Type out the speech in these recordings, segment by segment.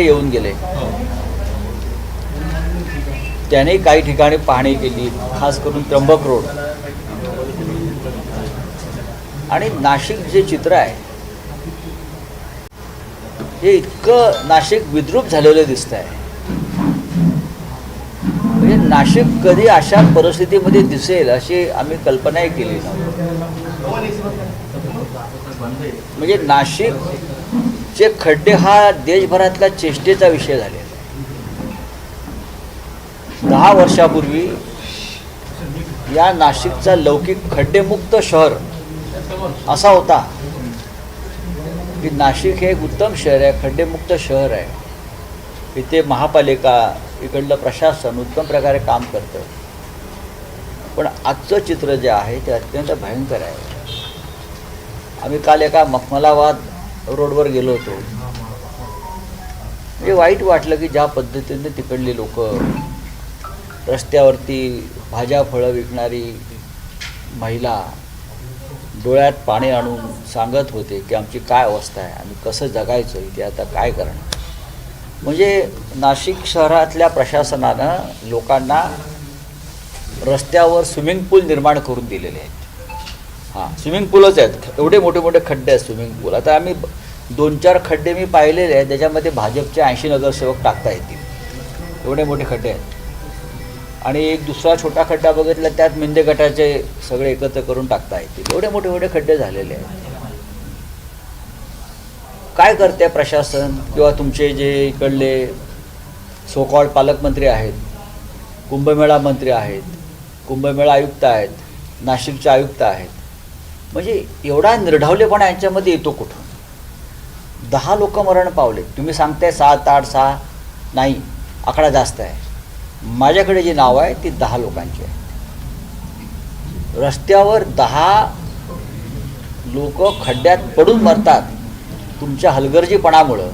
येऊन गेले. त्याने काही ठिकाणी पाहणी केली, खास करून त्र्यंबक रोड आणि नाशिक जे चित्र आहे हे इतकं नाशिक विद्रूप झालेलं दिसत आहे. म्हणजे नाशिक कधी अशा परिस्थितीमध्ये दिसेल अशी आम्ही कल्पनाही केली नव्हती. म्हणजे नाशिकचे खड्डे हा देशभरातला चेष्टेचा विषय झालेला. 10 वर्षापूर्वी या नाशिकचा लौकिक खड्डेमुक्त शहर असा होता की नाशिक हे एक उत्तम शहर आहे, खड्डेमुक्त शहर आहे. इथे महापालिका, इकडलं प्रशासन उत्तम प्रकारे काम करतं. पण आजचं चित्र जे आहे ते अत्यंत भयंकर आहे. आम्ही काल एका मखमलाबाद रोडवर गेलो होतो. म्हणजे वाईट वाटलं की ज्या पद्धतीने तिकडली लोक रस्त्यावरती भाज्या फळं विकणारी महिला डोळ्यात पाणी आणून सांगत होते की आमची काय अवस्था आहे, आम्ही कसं जगायचं, इथे आता काय करणार. म्हणजे नाशिक शहरातल्या प्रशासनानं लोकांना रस्त्यावर स्विमिंग पूल निर्माण करून दिलेले आहेत. हां, स्विमिंग पूलच आहेत, एवढे मोठे मोठे खड्डे आहेत स्विमिंग पूल. आता आम्ही 2-4 खड्डे मी पाहिलेले आहेत, त्याच्यामध्ये भाजपचे 80 नगरसेवक टाकता येतील, एवढे मोठे खड्डे आहेत. आणि एक दुसरा छोटा खड्डा बघितला, त्यात मिंदे गटाचे सगळे एकत्र करून टाकता येतील, एवढे मोठे मोठे खड्डे झालेले आहेत. काय करते प्रशासन किंवा तुमचे जे इकडले सोकॉल पालकमंत्री आहेत, कुंभमेळा मंत्री आहेत, कुंभमेळा आयुक्त आहेत, नाशिकचे आयुक्त आहेत. म्हणजे एवढा निर्ढावलेपणा यांच्यामध्ये येतो कुठून? 10 लोक मरण पावले. तुम्ही सांगताय 7, 8, 6 नाही, आकडा जास्त आहे. माझ्याकडे जी नाव आहे ती 10 लोकांची आहे. रस्त्यावर 10 लोक खड्ड्यात पडून मरतात तुमच्या हलगर्जीपणामुळं.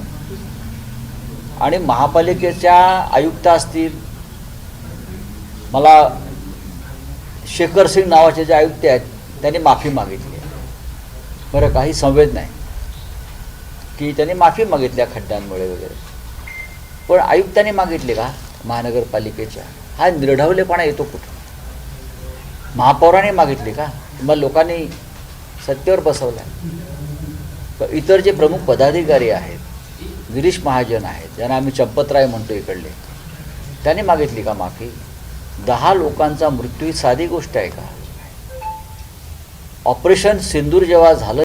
आणि महापालिकेच्या आयुक्त असतील, मला शेखर सिंग नावाचे जे आयुक्त आहेत त्यांनी माफी मागितली. बरं, काही संवेद नाही की त्यांनी माफी मागितल्या खड्ड्यांमुळे वगैरे. पण आयुक्तांनी मागितले का महानगरपालिकेच्या? हा निर्ढावलेपणा येतो कुठून? महापौराने मागितली का? मग लोकांनी सत्तेवर बसवलं. इतर जे प्रमुख पदाधिकारी आहेत, गिरीश महाजन आहेत, ज्यांना आम्ही चंपतराय म्हणतो इकडले, त्यांनी मागितली का माफी? 10 लोकांचा मृत्यू ही साधी गोष्ट आहे का? ऑपरेशन सिंदूर जेव्हा झालं